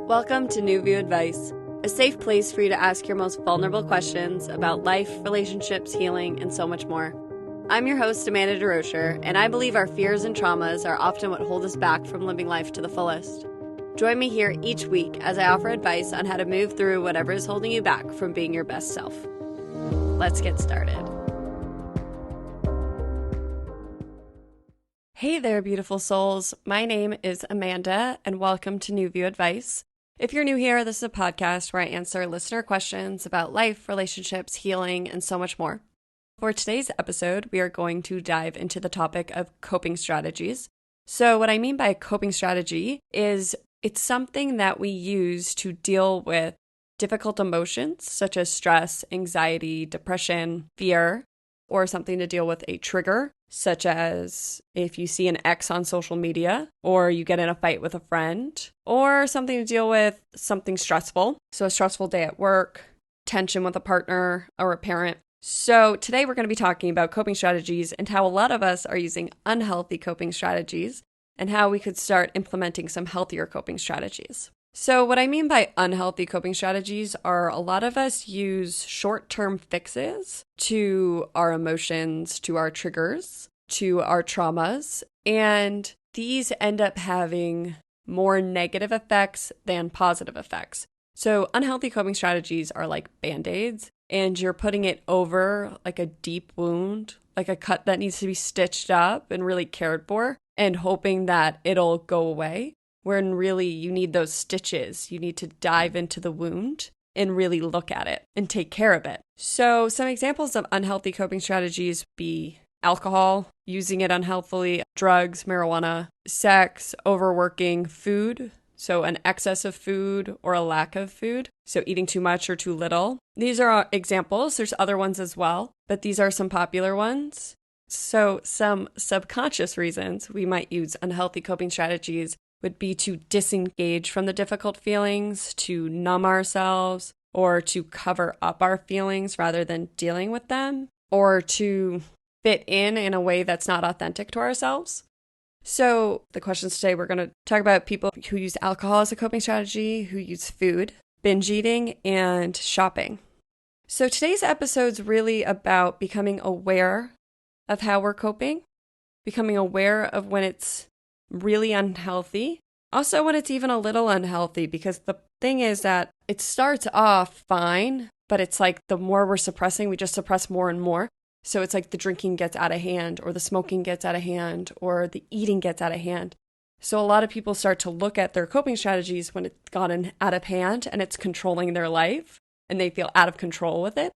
Welcome to New View Advice, a safe place for you to ask your most vulnerable questions about life, relationships, healing, and so much more. I'm your host, Amanda DeRocher, and I believe our fears and traumas are often what hold us back from living life to the fullest. Join me here each week as I offer advice on how to move through whatever is holding you back from being your best self. Let's get started. Hey there, beautiful souls. My name is Amanda, and welcome to New View Advice. If you're new here, this is a podcast where I answer listener questions about life, relationships, healing, and so much more. For today's episode, we are going to dive into the topic of coping strategies. So what I mean by a coping strategy is it's something that we use to deal with difficult emotions such as stress, anxiety, depression, fear, or something to deal with a trigger, such as if you see an ex on social media, or you get in a fight with a friend, or something to deal with something stressful. So a stressful day at work, tension with a partner or a parent. So today we're going to be talking about coping strategies and how a lot of us are using unhealthy coping strategies and how we could start implementing some healthier coping strategies. So what I mean by unhealthy coping strategies are a lot of us use short-term fixes to our emotions, to our triggers, to our traumas, and these end up having more negative effects than positive effects. So unhealthy coping strategies are like Band-Aids, and you're putting it over like a deep wound, like a cut that needs to be stitched up and really cared for, and hoping that it'll go away. When really you need those stitches. You need to dive into the wound and really look at it and take care of it. So some examples of unhealthy coping strategies would be alcohol, using it unhealthily, drugs, marijuana, sex, overworking, food, so an excess of food or a lack of food, so eating too much or too little. These are examples. There's other ones as well, but these are some popular ones. So some subconscious reasons we might use unhealthy coping strategies would be to disengage from the difficult feelings, to numb ourselves, or to cover up our feelings rather than dealing with them, or to fit in a way that's not authentic to ourselves. So the questions today, we're going to talk about people who use alcohol as a coping strategy, who use food, binge eating, and shopping. So today's episode is really about becoming aware of how we're coping, becoming aware of when it's really unhealthy. Also, when it's even a little unhealthy, because the thing is that it starts off fine, but it's like the more we're suppressing, we just suppress more and more. So it's like the drinking gets out of hand, or the smoking gets out of hand, or the eating gets out of hand. So a lot of people start to look at their coping strategies when it's gotten out of hand and it's controlling their life and they feel out of control with it.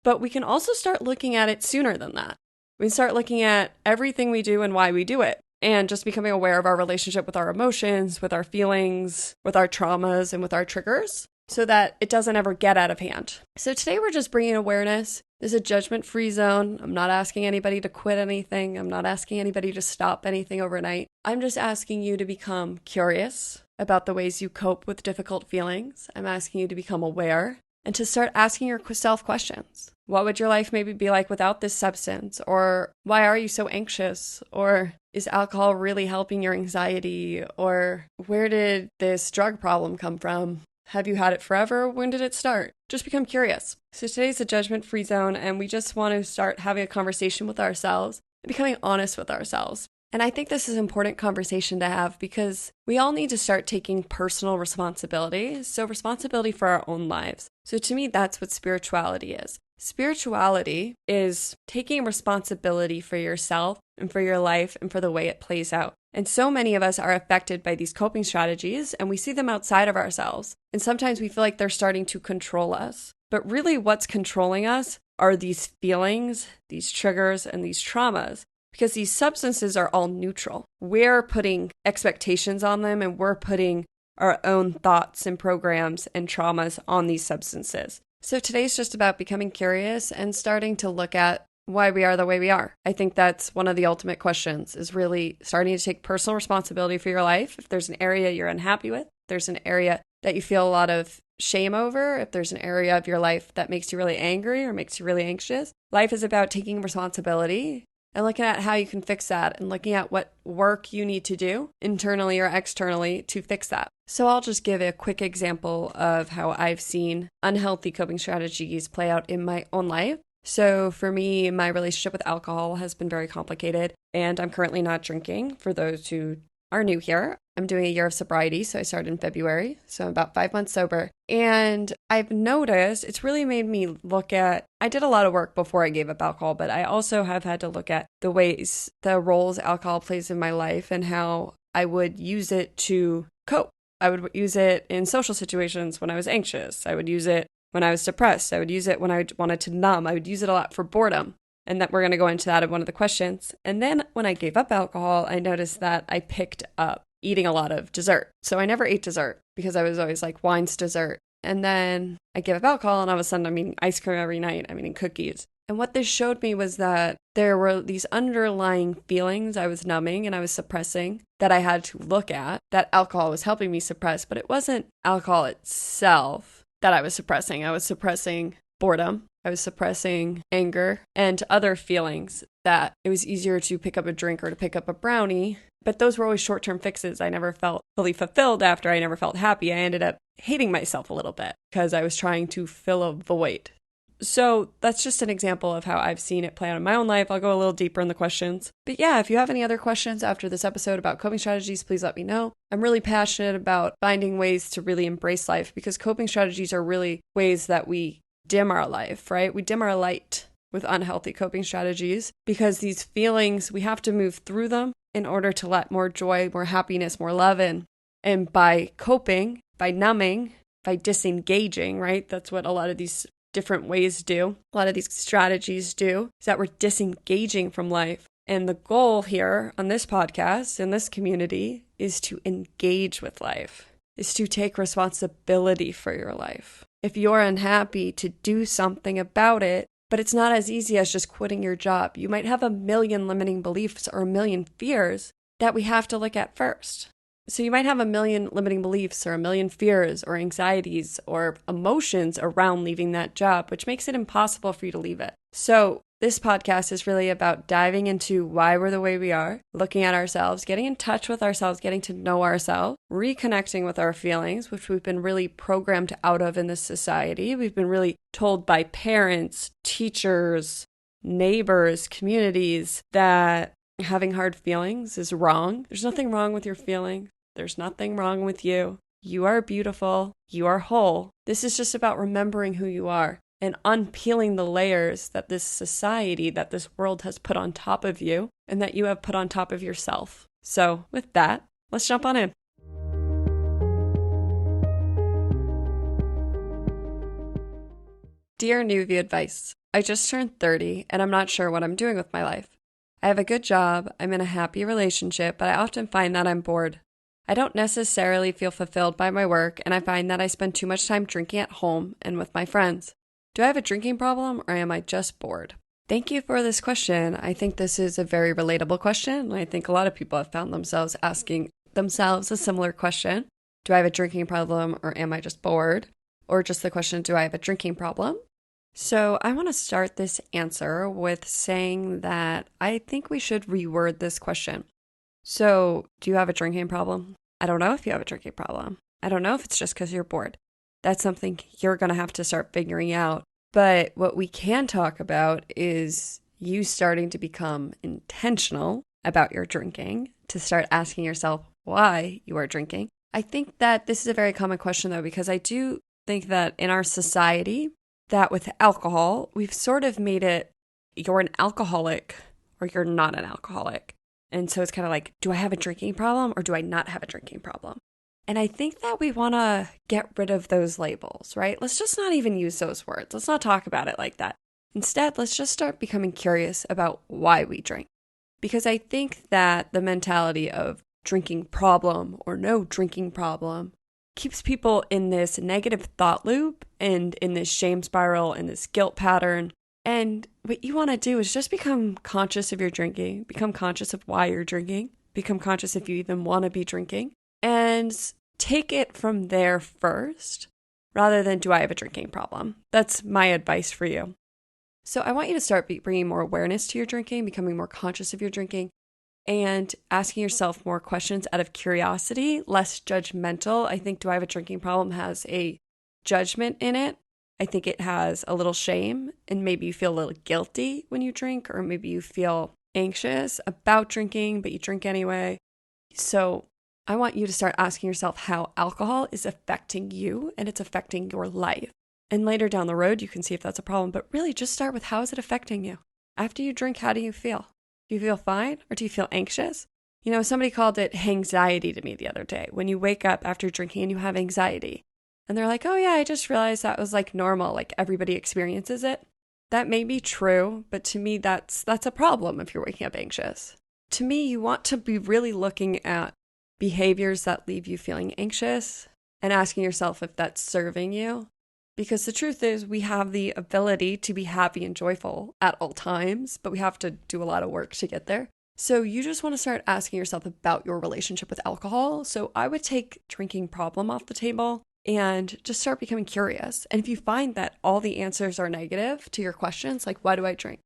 But we can also start looking at it sooner than that. We can start looking at everything we do and why we do it. And just becoming aware of our relationship with our emotions, with our feelings, with our traumas, and with our triggers so that it doesn't ever get out of hand. So today we're just bringing awareness. This is a judgment-free zone. I'm not asking anybody to quit anything. I'm not asking anybody to stop anything overnight. I'm just asking you to become curious about the ways you cope with difficult feelings. I'm asking you to become aware and to start asking yourself questions. What would your life maybe be like without this substance? Or why are you so anxious? Or is alcohol really helping your anxiety? Or where did this drug problem come from? Have you had it forever? When did it start? Just become curious. So today's a judgment-free zone, and we just want to start having a conversation with ourselves and becoming honest with ourselves. And I think this is an important conversation to have because we all need to start taking personal responsibility. So responsibility for our own lives. So to me, that's what spirituality is. Spirituality is taking responsibility for yourself and for your life and for the way it plays out. And so many of us are affected by these coping strategies and we see them outside of ourselves. And sometimes we feel like they're starting to control us. But really what's controlling us are these feelings, these triggers, and these traumas. Because these substances are all neutral. We're putting expectations on them and we're putting our own thoughts and programs and traumas on these substances. So today's just about becoming curious and starting to look at why we are the way we are. I think that's one of the ultimate questions, is really starting to take personal responsibility for your life. If there's an area you're unhappy with, if there's an area that you feel a lot of shame over, if there's an area of your life that makes you really angry or makes you really anxious, life is about taking responsibility and looking at how you can fix that and looking at what work you need to do internally or externally to fix that. So I'll just give a quick example of how I've seen unhealthy coping strategies play out in my own life. So for me, my relationship with alcohol has been very complicated, and I'm currently not drinking. For those who are new here, I'm doing a year of sobriety, so I started in February, so I'm about 5 months sober. And I've noticed it's really made me look at, I did a lot of work before I gave up alcohol, but I also have had to look at the roles alcohol plays in my life and how I would use it to cope. I would use it in social situations when I was anxious. I would use it when I was depressed. I would use it when I wanted to numb. I would use it a lot for boredom. And that we're going to go into that in one of the questions. And then when I gave up alcohol, I noticed that I picked up eating a lot of dessert. So I never ate dessert because I was always like, wine's dessert. And then I gave up alcohol and all of a sudden I'm eating ice cream every night. I'm eating cookies. And what this showed me was that there were these underlying feelings I was numbing and I was suppressing that I had to look at, that alcohol was helping me suppress. But it wasn't alcohol itself that I was suppressing. I was suppressing boredom. I was suppressing anger and other feelings that it was easier to pick up a drink or to pick up a brownie. But those were always short-term fixes. I never felt fully fulfilled after. I never felt happy. I ended up hating myself a little bit because I was trying to fill a void. So that's just an example of how I've seen it play out in my own life. I'll go a little deeper in the questions. But yeah, if you have any other questions after this episode about coping strategies, please let me know. I'm really passionate about finding ways to really embrace life because coping strategies are really ways that we dim our life, right? We dim our light with unhealthy coping strategies because these feelings, we have to move through them in order to let more joy, more happiness, more love in. And by coping, by numbing, by disengaging, right? That's what a lot of these different ways do. A lot of these strategies do is that we're disengaging from life. And the goal here on this podcast, in this community, is to engage with life, is to take responsibility for your life. If you're unhappy, to do something about it, but it's not as easy as just quitting your job. You might have a million limiting beliefs or a million fears that we have to look at first. So you might have a million limiting beliefs or a million fears or anxieties or emotions around leaving that job, which makes it impossible for you to leave it. So this podcast is really about diving into why we're the way we are, looking at ourselves, getting in touch with ourselves, getting to know ourselves, reconnecting with our feelings, which we've been really programmed out of in this society. We've been really told by parents, teachers, neighbors, communities that having hard feelings is wrong. There's nothing wrong with your feelings. There's nothing wrong with you. You are beautiful. You are whole. This is just about remembering who you are and unpeeling the layers that this society, that this world has put on top of you and that you have put on top of yourself. So with that, let's jump on in. Dear New View Advice, I just turned 30 and I'm not sure what I'm doing with my life. I have a good job, I'm in a happy relationship, but I often find that I'm bored. I don't necessarily feel fulfilled by my work, and I find that I spend too much time drinking at home and with my friends. Do I have a drinking problem, or am I just bored? Thank you for this question. I think this is a very relatable question. I think a lot of people have found themselves asking themselves a similar question. Do I have a drinking problem, or am I just bored? Or just the question, do I have a drinking problem? So I want to start this answer with saying that I think we should reword this question. So, do you have a drinking problem? I don't know if you have a drinking problem. I don't know if it's just because you're bored. That's something you're going to have to start figuring out. But what we can talk about is you starting to become intentional about your drinking, to start asking yourself why you are drinking. I think that this is a very common question, though, because I do think that in our society, that with alcohol, we've sort of made it you're an alcoholic or you're not an alcoholic. And so it's kind of like, do I have a drinking problem or do I not have a drinking problem? And I think that we want to get rid of those labels, right? Let's just not even use those words. Let's not talk about it like that. Instead, let's just start becoming curious about why we drink. Because I think that the mentality of drinking problem or no drinking problem keeps people in this negative thought loop and in this shame spiral and this guilt pattern. And what you want to do is just become conscious of your drinking, become conscious of why you're drinking, become conscious if you even want to be drinking, and take it from there first, rather than do I have a drinking problem? That's my advice for you. So I want you to start bringing more awareness to your drinking, becoming more conscious of your drinking, and asking yourself more questions out of curiosity, less judgmental. I think do I have a drinking problem has a judgment in it. I think it has a little shame, and maybe you feel a little guilty when you drink, or maybe you feel anxious about drinking, but you drink anyway. So I want you to start asking yourself how alcohol is affecting you and it's affecting your life. And later down the road, you can see if that's a problem, but really just start with how is it affecting you? After you drink, how do you feel? Do you feel fine or do you feel anxious? Somebody called it anxiety to me the other day. When you wake up after drinking and you have anxiety, and they're like, oh yeah, I just realized that was like normal, like everybody experiences it. That may be true, but to me, that's a problem if you're waking up anxious. To me, you want to be really looking at behaviors that leave you feeling anxious and asking yourself if that's serving you. Because the truth is, we have the ability to be happy and joyful at all times, but we have to do a lot of work to get there. So you just want to start asking yourself about your relationship with alcohol. So I would take drinking problem off the table and just start becoming curious. And if you find that all the answers are negative to your questions, like, why do I drink?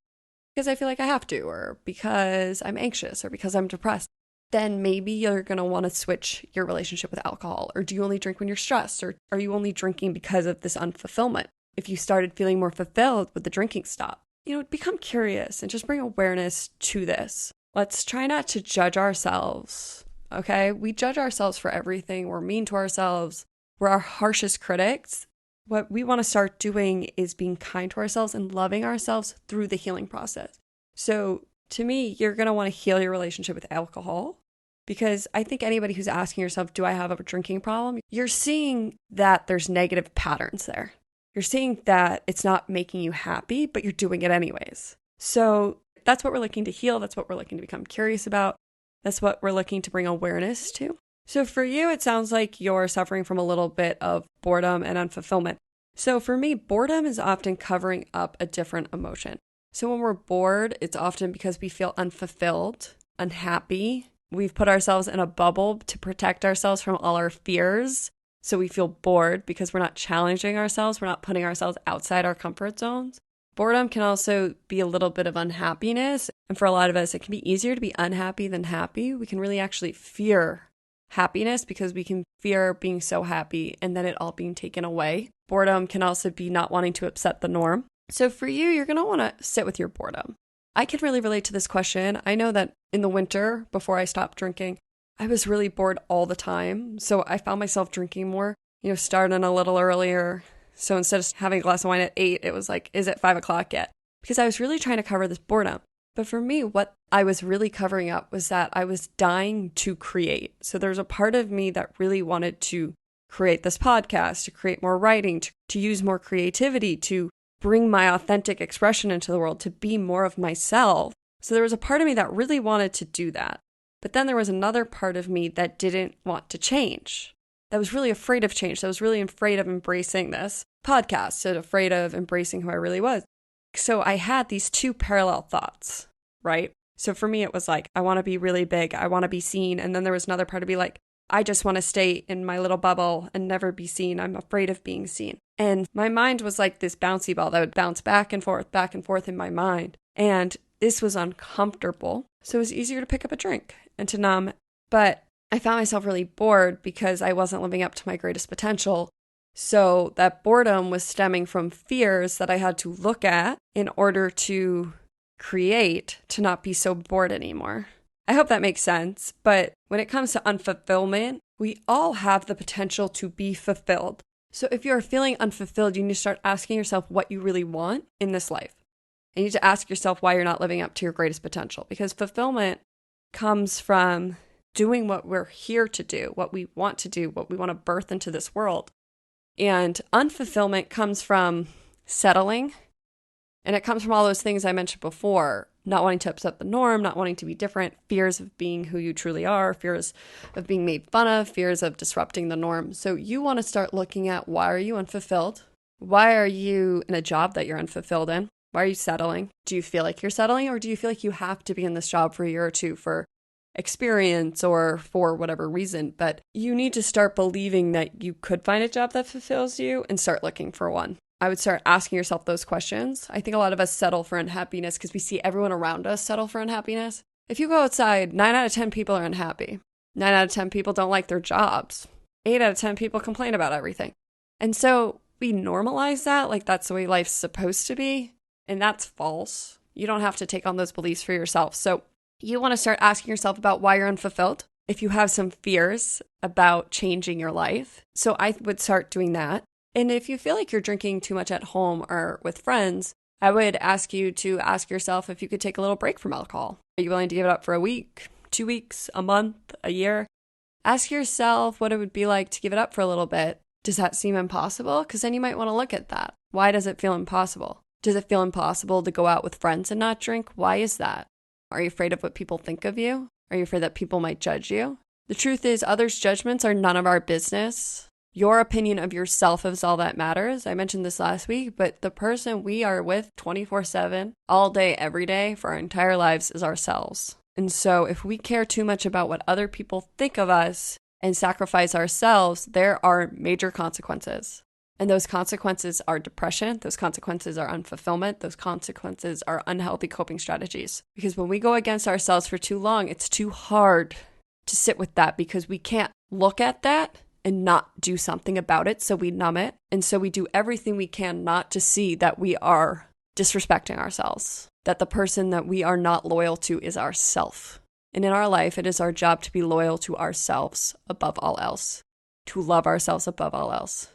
Because I feel like I have to, or because I'm anxious, or because I'm depressed, then maybe you're going to want to switch your relationship with alcohol. Or do you only drink when you're stressed? Or are you only drinking because of this unfulfillment? If you started feeling more fulfilled, would the drinking stop? Become curious and just bring awareness to this. Let's try not to judge ourselves, okay? We judge ourselves for everything. We're mean to ourselves. We're our harshest critics. What we want to start doing is being kind to ourselves and loving ourselves through the healing process. So to me, you're going to want to heal your relationship with alcohol, because I think anybody who's asking yourself, do I have a drinking problem? You're seeing that there's negative patterns there. You're seeing that it's not making you happy, but you're doing it anyways. So that's what we're looking to heal. That's what we're looking to become curious about. That's what we're looking to bring awareness to. So for you, it sounds like you're suffering from a little bit of boredom and unfulfillment. So for me, boredom is often covering up a different emotion. So when we're bored, it's often because we feel unfulfilled, unhappy. We've put ourselves in a bubble to protect ourselves from all our fears. So we feel bored because we're not challenging ourselves. We're not putting ourselves outside our comfort zones. Boredom can also be a little bit of unhappiness. And for a lot of us, it can be easier to be unhappy than happy. We can really actually fear happiness because we can fear being so happy and then it all being taken away. Boredom can also be not wanting to upset the norm. So for you, you're going to want to sit with your boredom. I can really relate to this question. I know that in the winter, before I stopped drinking, I was really bored all the time. So I found myself drinking more, starting a little earlier. So instead of having a glass of wine at 8, it was like, is it 5 o'clock yet? Because I was really trying to cover this boredom. But for me, what I was really covering up was that I was dying to create. So there's a part of me that really wanted to create this podcast, to create more writing, to use more creativity, to bring my authentic expression into the world, to be more of myself. So there was a part of me that really wanted to do that. But then there was another part of me that didn't want to change, that was really afraid of change, that was really afraid of embracing this podcast, so afraid of embracing who I really was. So I had these two parallel thoughts, right? So for me, it was like, I want to be really big. I want to be seen. And then there was another part of me like, I just want to stay in my little bubble and never be seen. I'm afraid of being seen. And my mind was like this bouncy ball that would bounce back and forth in my mind. And this was uncomfortable. So it was easier to pick up a drink and to numb. But I found myself really bored because I wasn't living up to my greatest potential. So that boredom was stemming from fears that I had to look at in order to create, to not be so bored anymore. I hope that makes sense. But when it comes to unfulfillment, we all have the potential to be fulfilled. So if you're feeling unfulfilled, you need to start asking yourself what you really want in this life. You need to ask yourself why you're not living up to your greatest potential, because fulfillment comes from doing what we're here to do, what we want to do, what we want to birth into this world. And unfulfillment comes from settling. And it comes from all those things I mentioned before, not wanting to upset the norm, not wanting to be different, fears of being who you truly are, fears of being made fun of, fears of disrupting the norm. So you want to start looking at, why are you unfulfilled? Why are you in a job that you're unfulfilled in? Why are you settling? Do you feel like you're settling, or do you feel like you have to be in this job for a year or two for experience or for whatever reason? But you need to start believing that you could find a job that fulfills you and start looking for one. I would start asking yourself those questions. I think a lot of us settle for unhappiness because we see everyone around us settle for unhappiness. If you go outside, 9 out of 10 people are unhappy. 9 out of 10 people don't like their jobs. 8 out of 10 people complain about everything. And so we normalize that like that's the way life's supposed to be. And that's false. You don't have to take on those beliefs for yourself. So you want to start asking yourself about why you're unfulfilled. If you have some fears about changing your life. So I would start doing that. And if you feel like you're drinking too much at home or with friends, I would ask you to ask yourself if you could take a little break from alcohol. Are you willing to give it up for a week, 2 weeks, a month, a year? Ask yourself what it would be like to give it up for a little bit. Does that seem impossible? Because then you might want to look at that. Why does it feel impossible? Does it feel impossible to go out with friends and not drink? Why is that? Are you afraid of what people think of you? Are you afraid that people might judge you? The truth is, others' judgments are none of our business. Your opinion of yourself is all that matters. I mentioned this last week, but the person we are with 24/7, all day, every day, for our entire lives is ourselves. And so if we care too much about what other people think of us and sacrifice ourselves, there are major consequences. And those consequences are depression. Those consequences are unfulfillment. Those consequences are unhealthy coping strategies. Because when we go against ourselves for too long, it's too hard to sit with that because we can't look at that and not do something about it. So we numb it. And so we do everything we can not to see that we are disrespecting ourselves, that the person that we are not loyal to is ourself. And in our life, it is our job to be loyal to ourselves above all else, to love ourselves above all else.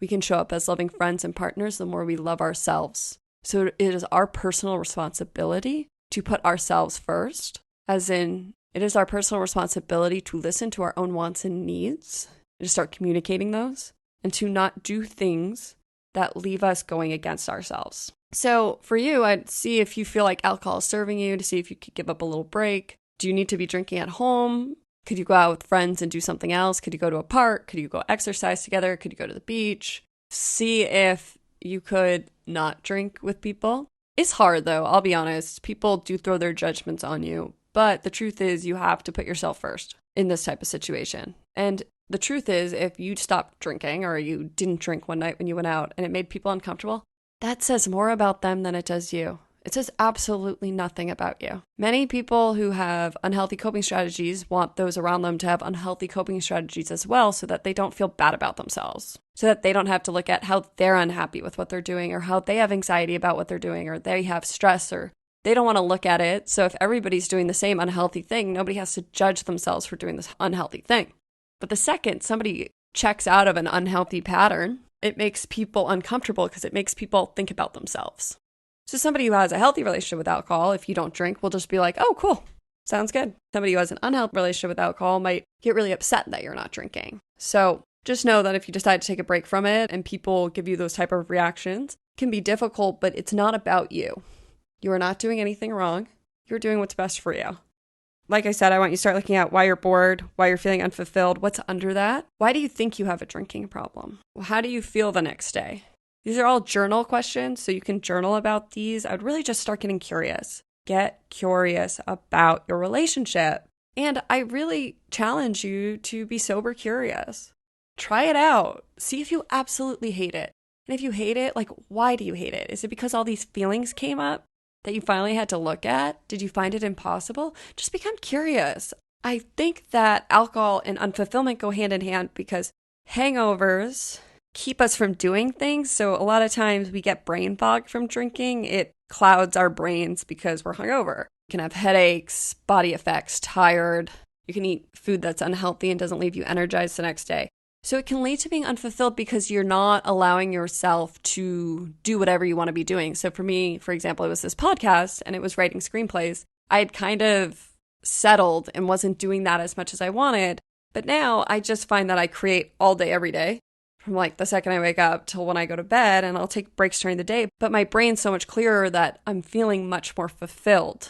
We can show up as loving friends and partners the more we love ourselves. So it is our personal responsibility to put ourselves first, as in it is our personal responsibility to listen to our own wants and needs, and to start communicating those, and to not do things that leave us going against ourselves. So for you, I'd see if you feel like alcohol is serving you, to see if you could give up a little break. Do you need to be drinking at home? Could you go out with friends and do something else? Could you go to a park? Could you go exercise together? Could you go to the beach? See if you could not drink with people. It's hard though, I'll be honest. People do throw their judgments on you, but the truth is you have to put yourself first in this type of situation. And the truth is if you stopped drinking or you didn't drink one night when you went out and it made people uncomfortable, that says more about them than it does you. It says absolutely nothing about you. Many people who have unhealthy coping strategies want those around them to have unhealthy coping strategies as well so that they don't feel bad about themselves, so that they don't have to look at how they're unhappy with what they're doing or how they have anxiety about what they're doing or they have stress or they don't want to look at it. So if everybody's doing the same unhealthy thing, nobody has to judge themselves for doing this unhealthy thing. But the second somebody checks out of an unhealthy pattern, it makes people uncomfortable because it makes people think about themselves. So somebody who has a healthy relationship with alcohol, if you don't drink, will just be like, oh, cool, sounds good. Somebody who has an unhealthy relationship with alcohol might get really upset that you're not drinking. So just know that if you decide to take a break from it and people give you those type of reactions, it can be difficult, but it's not about you. You are not doing anything wrong. You're doing what's best for you. Like I said, I want you to start looking at why you're bored, why you're feeling unfulfilled, what's under that. Why do you think you have a drinking problem? How do you feel the next day? These are all journal questions, so you can journal about these. I would really just start getting curious. Get curious about your relationship. And I really challenge you to be sober curious. Try it out. See if you absolutely hate it. And if you hate it, like, why do you hate it? Is it because all these feelings came up that you finally had to look at? Did you find it impossible? Just become curious. I think that alcohol and unfulfillment go hand in hand because hangovers keep us from doing things. So a lot of times we get brain fog from drinking. It clouds our brains because we're hungover. You can have headaches, body effects, tired. You can eat food that's unhealthy and doesn't leave you energized the next day. So it can lead to being unfulfilled because you're not allowing yourself to do whatever you want to be doing. So for me, for example, it was this podcast and it was writing screenplays. I had kind of settled and wasn't doing that as much as I wanted. But now I just find that I create all day, every day. From like the second I wake up till when I go to bed, and I'll take breaks during the day. But my brain's so much clearer that I'm feeling much more fulfilled.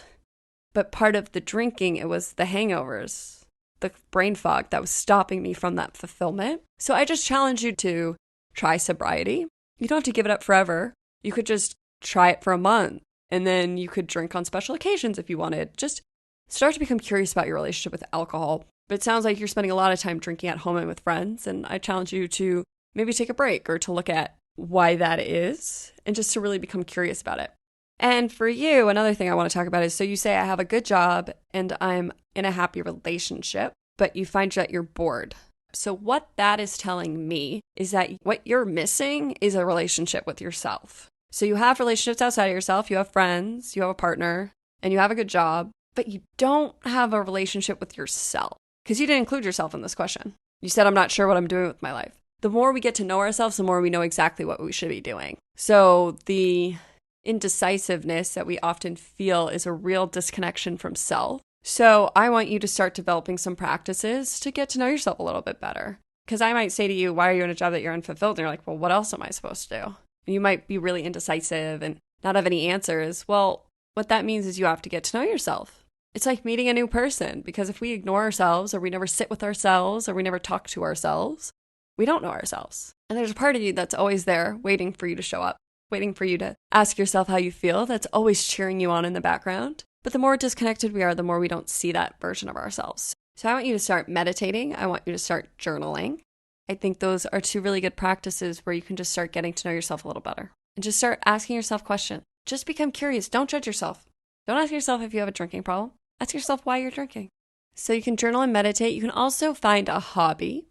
But part of the drinking, it was the hangovers, the brain fog that was stopping me from that fulfillment. So I just challenge you to try sobriety. You don't have to give it up forever. You could just try it for a month, and then you could drink on special occasions if you wanted. Just start to become curious about your relationship with alcohol. But it sounds like you're spending a lot of time drinking at home and with friends, and I challenge you to maybe take a break or to look at why that is and just to really become curious about it. And for you, another thing I want to talk about is, so you say I have a good job and I'm in a happy relationship, but you find that you're bored. So what that is telling me is that what you're missing is a relationship with yourself. So you have relationships outside of yourself, you have friends, you have a partner, and you have a good job, but you don't have a relationship with yourself because you didn't include yourself in this question. You said, I'm not sure what I'm doing with my life. The more we get to know ourselves, the more we know exactly what we should be doing. So the indecisiveness that we often feel is a real disconnection from self. So I want you to start developing some practices to get to know yourself a little bit better. Because I might say to you, why are you in a job that you're unfulfilled? And you're like, well, what else am I supposed to do? And you might be really indecisive and not have any answers. Well, what that means is you have to get to know yourself. It's like meeting a new person, because if we ignore ourselves, or we never sit with ourselves, or we never talk to ourselves, we don't know ourselves. And there's a part of you that's always there waiting for you to show up, waiting for you to ask yourself how you feel, that's always cheering you on in the background. But the more disconnected we are, the more we don't see that version of ourselves. So I want you to start meditating. I want you to start journaling. I think those are two really good practices where you can just start getting to know yourself a little better. And just start asking yourself questions. Just become curious. Don't judge yourself. Don't ask yourself if you have a drinking problem. Ask yourself why you're drinking. So you can journal and meditate. You can also find a hobby.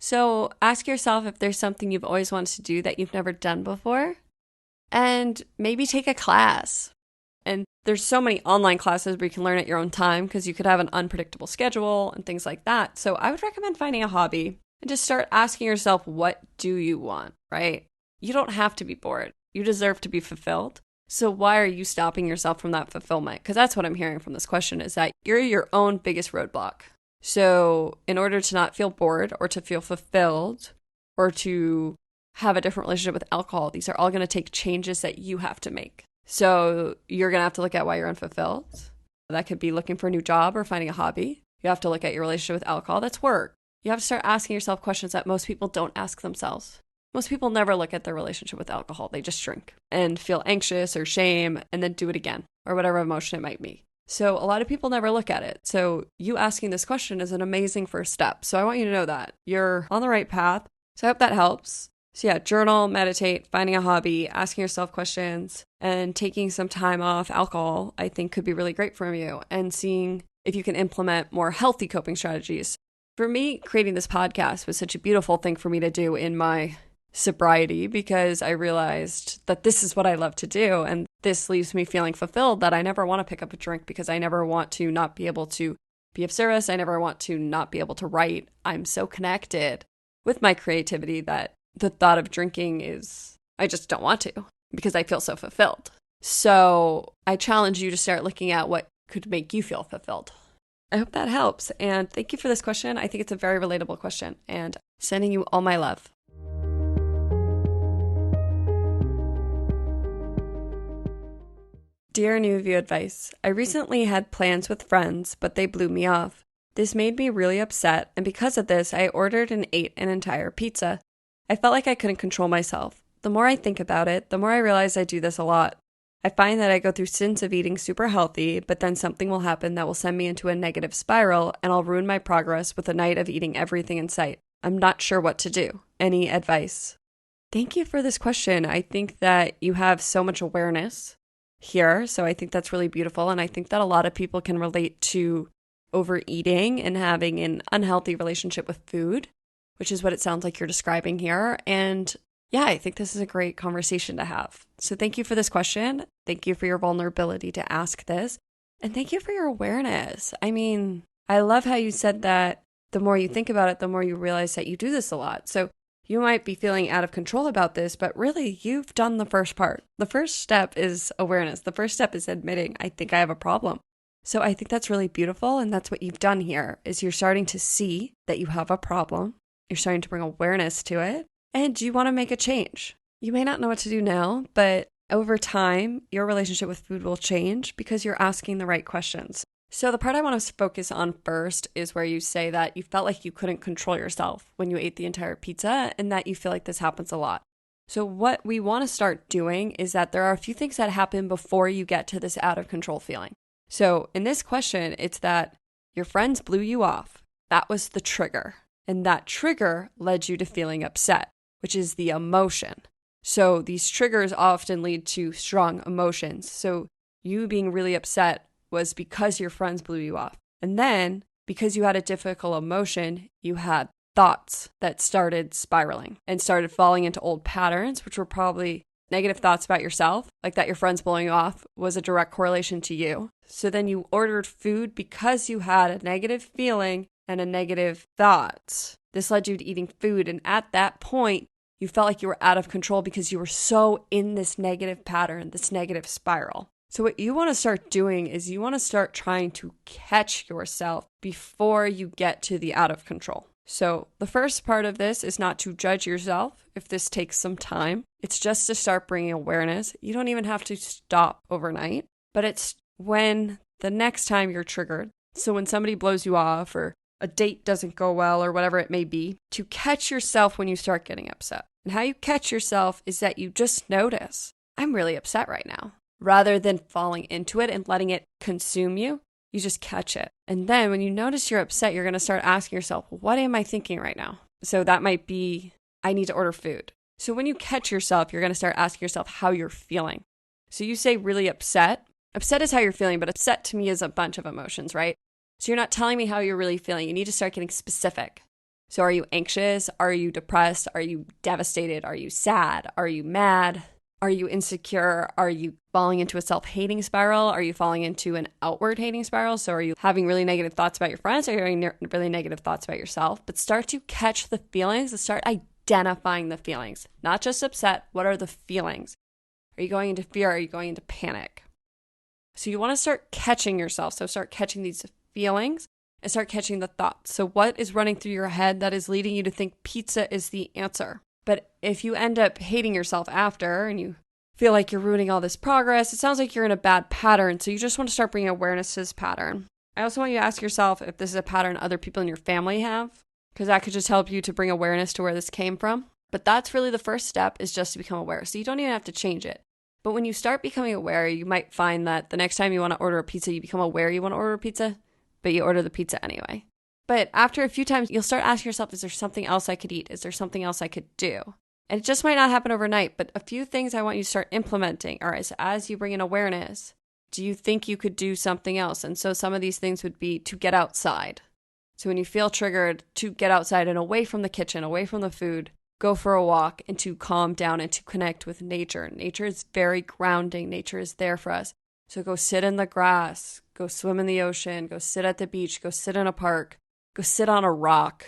So ask yourself if there's something you've always wanted to do that you've never done before. And maybe take a class. And there's so many online classes where you can learn at your own time because you could have an unpredictable schedule and things like that. So I would recommend finding a hobby and just start asking yourself, what do you want, right? You don't have to be bored. You deserve to be fulfilled. So why are you stopping yourself from that fulfillment? Because that's what I'm hearing from this question, is that you're your own biggest roadblock. So in order to not feel bored or to feel fulfilled or to have a different relationship with alcohol, these are all going to take changes that you have to make. So you're going to have to look at why you're unfulfilled. That could be looking for a new job or finding a hobby. You have to look at your relationship with alcohol. That's work. You have to start asking yourself questions that most people don't ask themselves. Most people never look at their relationship with alcohol. They just drink and feel anxious or shame and then do it again, or whatever emotion it might be. So a lot of people never look at it. So you asking this question is an amazing first step. So I want you to know that you're on the right path. So I hope that helps. So yeah, journal, meditate, finding a hobby, asking yourself questions, and taking some time off alcohol, I think could be really great for you, and seeing if you can implement more healthy coping strategies. For me, creating this podcast was such a beautiful thing for me to do in my sobriety, because I realized that this is what I love to do, and this leaves me feeling fulfilled, that I never want to pick up a drink because I never want to not be able to be of service. I never want to not be able to write. I'm so connected with my creativity that the thought of drinking is, I just don't want to because I feel so fulfilled. So I challenge you to start looking at what could make you feel fulfilled. I hope that helps. And thank you for this question. I think it's a very relatable question, and sending you all my love. Dear New View Advice, I recently had plans with friends, but they blew me off. This made me really upset, and because of this, I ordered and ate an entire pizza. I felt like I couldn't control myself. The more I think about it, the more I realize I do this a lot. I find that I go through stints of eating super healthy, but then something will happen that will send me into a negative spiral, and I'll ruin my progress with a night of eating everything in sight. I'm not sure what to do. Any advice? Thank you for this question. I think that you have so much awareness here, so I think that's really beautiful, and I think that a lot of people can relate to overeating and having an unhealthy relationship with food, which is what it sounds like you're describing here. And yeah, I think this is a great conversation to have. So thank you for this question. Thank you for your vulnerability to ask this. And thank you for your awareness. I mean, I love how you said that the more you think about it, the more you realize that you do this a lot. So you might be feeling out of control about this, but really you've done the first part. The first step is awareness. The first step is admitting, I think I have a problem. So I think that's really beautiful. And that's what you've done here, is you're starting to see that you have a problem. You're starting to bring awareness to it, and you want to make a change. You may not know what to do now, but over time, your relationship with food will change because you're asking the right questions. So the part I want to focus on first is where you say that you felt like you couldn't control yourself when you ate the entire pizza, and that you feel like this happens a lot. So what we want to start doing is that there are a few things that happen before you get to this out of control feeling. So in this question, it's that your friends blew you off. That was the trigger. And that trigger led you to feeling upset, which is the emotion. So these triggers often lead to strong emotions. So you being really upset was because your friends blew you off. And then because you had a difficult emotion, you had thoughts that started spiraling and started falling into old patterns, which were probably negative thoughts about yourself, like that your friends blowing you off was a direct correlation to you. So then you ordered food because you had a negative feeling and a negative thought. This led you to eating food. And at that point, you felt like you were out of control because you were so in this negative pattern, this negative spiral. So what you want to start doing is you want to start trying to catch yourself before you get to the out of control. So the first part of this is not to judge yourself if this takes some time. It's just to start bringing awareness. You don't even have to stop overnight, but it's when the next time you're triggered. So when somebody blows you off or a date doesn't go well or whatever it may be, to catch yourself when you start getting upset. And how you catch yourself is that you just notice, I'm really upset right now. Rather than falling into it and letting it consume you, you just catch it. And then when you notice you're upset, you're going to start asking yourself, what am I thinking right now? So that might be, I need to order food. So when you catch yourself, you're going to start asking yourself how you're feeling. So you say really upset. Upset is how you're feeling, but upset to me is a bunch of emotions, right? So you're not telling me how you're really feeling. You need to start getting specific. So are you anxious? Are you depressed? Are you devastated? Are you sad? Are you mad? Are you insecure? Are you falling into a self-hating spiral? Are you falling into an outward hating spiral? So are you having really negative thoughts about your friends? Or are you having really negative thoughts about yourself? But start to catch the feelings and start identifying the feelings. Not just upset. What are the feelings? Are you going into fear? Are you going into panic? So you want to start catching yourself. So start catching these feelings and start catching the thoughts. So what is running through your head that is leading you to think pizza is the answer? But if you end up hating yourself after and you feel like you're ruining all this progress, it sounds like you're in a bad pattern. So you just want to start bringing awareness to this pattern. I also want you to ask yourself if this is a pattern other people in your family have, because that could just help you to bring awareness to where this came from. But that's really the first step, is just to become aware. So you don't even have to change it. But when you start becoming aware, you might find that the next time you want to order a pizza, you become aware you want to order a pizza, but you order the pizza anyway. But after a few times, you'll start asking yourself, is there something else I could eat? Is there something else I could do? And it just might not happen overnight, but a few things I want you to start implementing are as you bring in awareness, do you think you could do something else? And so some of these things would be to get outside. So when you feel triggered, to get outside and away from the kitchen, away from the food, go for a walk and to calm down and to connect with nature. Nature is very grounding. Nature is there for us. So go sit in the grass, go swim in the ocean, go sit at the beach, go sit in a park, go sit on a rock.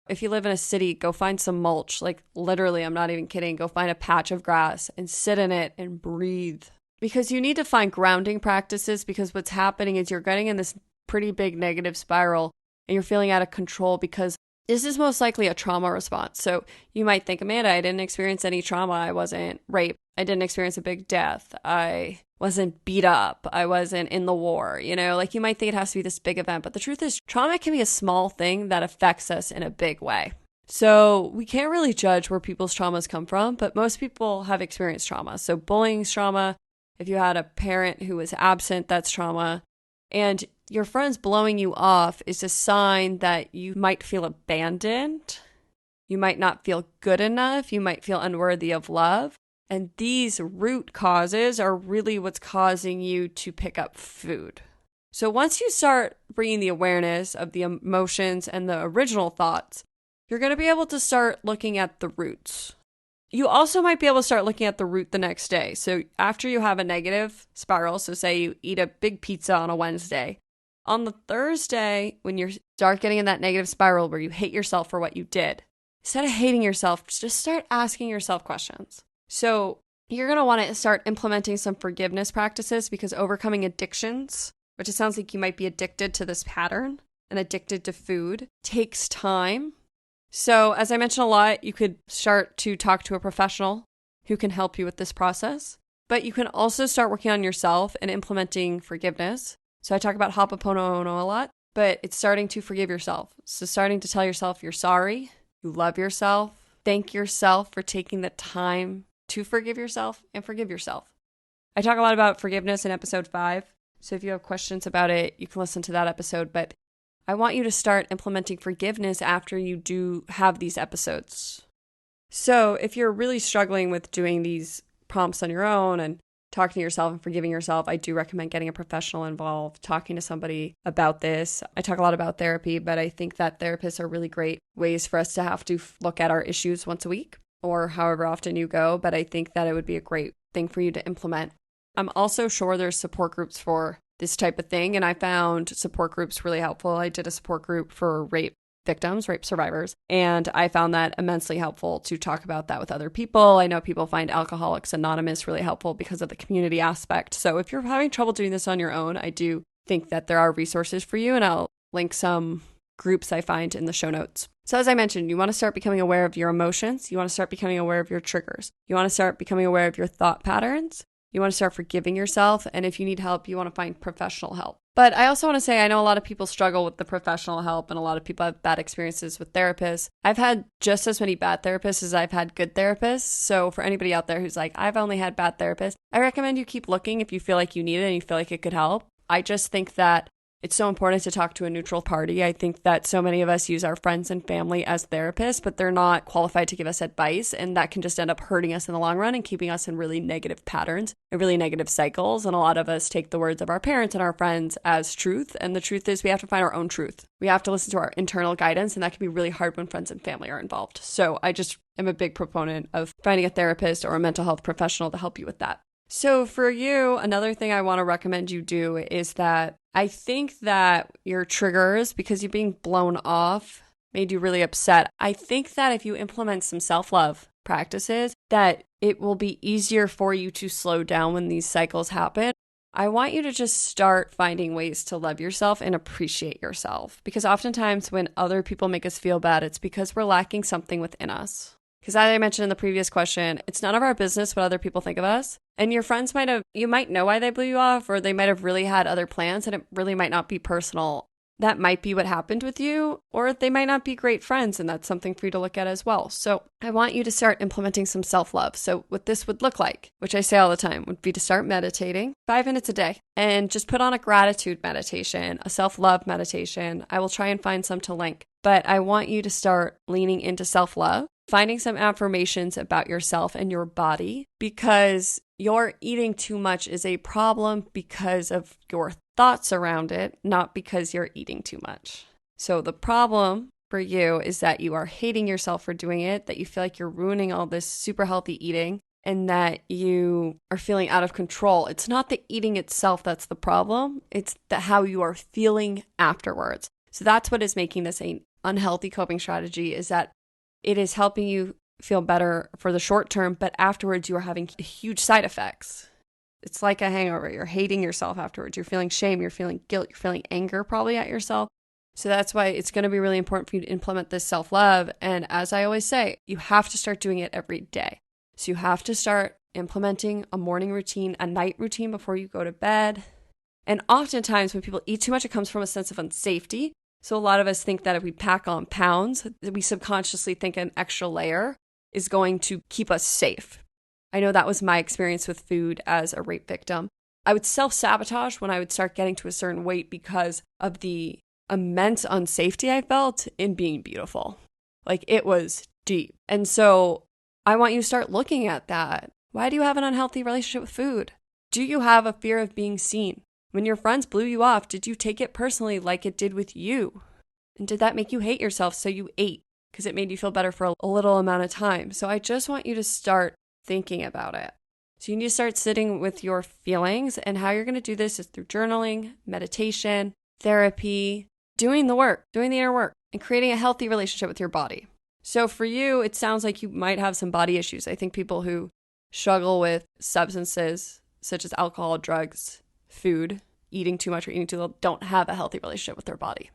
If you live in a city, go find some mulch. Like literally, I'm not even kidding. Go find a patch of grass and sit in it and breathe. Because you need to find grounding practices, because what's happening is you're getting in this pretty big negative spiral and you're feeling out of control because this is most likely a trauma response. So you might think, Amanda, I didn't experience any trauma. I wasn't raped. I didn't experience a big death. I wasn't beat up. I wasn't in the war. Like you might think it has to be this big event, but the truth is trauma can be a small thing that affects us in a big way. So we can't really judge where people's traumas come from, but most people have experienced trauma. So bullying's trauma. If you had a parent who was absent, that's trauma. And your friends blowing you off is a sign that you might feel abandoned. You might not feel good enough. You might feel unworthy of love. And these root causes are really what's causing you to pick up food. So once you start bringing the awareness of the emotions and the original thoughts, you're going to be able to start looking at the roots. You also might be able to start looking at the root the next day. So after you have a negative spiral, so say you eat a big pizza on a Wednesday, on the Thursday, when you start getting in that negative spiral where you hate yourself for what you did, instead of hating yourself, just start asking yourself questions. So you're going to want to start implementing some forgiveness practices, because overcoming addictions, which it sounds like you might be addicted to this pattern and addicted to food, takes time. So as I mentioned a lot, you could start to talk to a professional who can help you with this process. But you can also start working on yourself and implementing forgiveness. So I talk about Ho'oponopono a lot, but it's starting to forgive yourself. So starting to tell yourself you're sorry, you love yourself, thank yourself for taking the time to forgive yourself and forgive yourself. I talk a lot about forgiveness in episode 5. So if you have questions about it, you can listen to that episode. But I want you to start implementing forgiveness after you do have these episodes. So if you're really struggling with doing these prompts on your own and talking to yourself and forgiving yourself, I do recommend getting a professional involved, talking to somebody about this. I talk a lot about therapy, but I think that therapists are really great ways for us to have to look at our issues once a week or however often you go. But I think that it would be a great thing for you to implement. I'm also sure there's support groups for this type of thing, and I found support groups really helpful. I did a support group for rape victims, rape survivors, and I found that immensely helpful to talk about that with other people. I know people find Alcoholics Anonymous really helpful because of the community aspect. So if you're having trouble doing this on your own, I do think that there are resources for you, and I'll link some groups I find in the show notes. So as I mentioned, you want to start becoming aware of your emotions. You want to start becoming aware of your triggers. You want to start becoming aware of your thought patterns. You want to start forgiving yourself. And if you need help, you want to find professional help. But I also want to say, I know a lot of people struggle with the professional help and a lot of people have bad experiences with therapists. I've had just as many bad therapists as I've had good therapists. So for anybody out there who's like, I've only had bad therapists, I recommend you keep looking if you feel like you need it and you feel like it could help. I just think that it's so important to talk to a neutral party. I think that so many of us use our friends and family as therapists, but they're not qualified to give us advice. And that can just end up hurting us in the long run and keeping us in really negative patterns and really negative cycles. And a lot of us take the words of our parents and our friends as truth. And the truth is we have to find our own truth. We have to listen to our internal guidance. And that can be really hard when friends and family are involved. So I just am a big proponent of finding a therapist or a mental health professional to help you with that. So for you, another thing I want to recommend you do is that I think that your triggers, because you're being blown off, made you really upset. I think that if you implement some self-love practices, that it will be easier for you to slow down when these cycles happen. I want you to just start finding ways to love yourself and appreciate yourself. Because oftentimes when other people make us feel bad, it's because we're lacking something within us. Because as I mentioned in the previous question, it's none of our business what other people think of us. And your friends you might know why they blew you off, or they might have really had other plans and it really might not be personal. That might be what happened with you, or they might not be great friends, and that's something for you to look at as well. So I want you to start implementing some self-love. So what this would look like, which I say all the time, would be to start meditating 5 minutes a day and just put on a gratitude meditation, a self-love meditation. I will try and find some to link, but I want you to start leaning into self-love, finding some affirmations about yourself and your body, because your eating too much is a problem because of your thoughts around it, not because you're eating too much. So the problem for you is that you are hating yourself for doing it, that you feel like you're ruining all this super healthy eating, and that you are feeling out of control. It's not the eating itself that's the problem. It's how you are feeling afterwards. So that's what is making this an unhealthy coping strategy, is that it is helping you feel better for the short term, but afterwards you are having huge side effects. It's like a hangover. You're hating yourself afterwards. You're feeling shame. You're feeling guilt. You're feeling anger probably at yourself. So that's why it's going to be really important for you to implement this self-love. And as I always say, you have to start doing it every day. So you have to start implementing a morning routine, a night routine before you go to bed. And oftentimes when people eat too much, it comes from a sense of unsafety. So a lot of us think that if we pack on pounds, that we subconsciously think an extra layer is going to keep us safe. I know that was my experience with food as a rape victim. I would self-sabotage when I would start getting to a certain weight because of the immense unsafety I felt in being beautiful. Like, it was deep. And so I want you to start looking at that. Why do you have an unhealthy relationship with food? Do you have a fear of being seen? When your friends blew you off, did you take it personally like it did with you? And did that make you hate yourself so you ate because it made you feel better for a little amount of time? So I just want you to start thinking about it. So you need to start sitting with your feelings, and how you're going to do this is through journaling, meditation, therapy, doing the work, doing the inner work, and creating a healthy relationship with your body. So for you, it sounds like you might have some body issues. I think people who struggle with substances such as alcohol, drugs, food, eating too much or eating too little, don't have a healthy relationship with their body.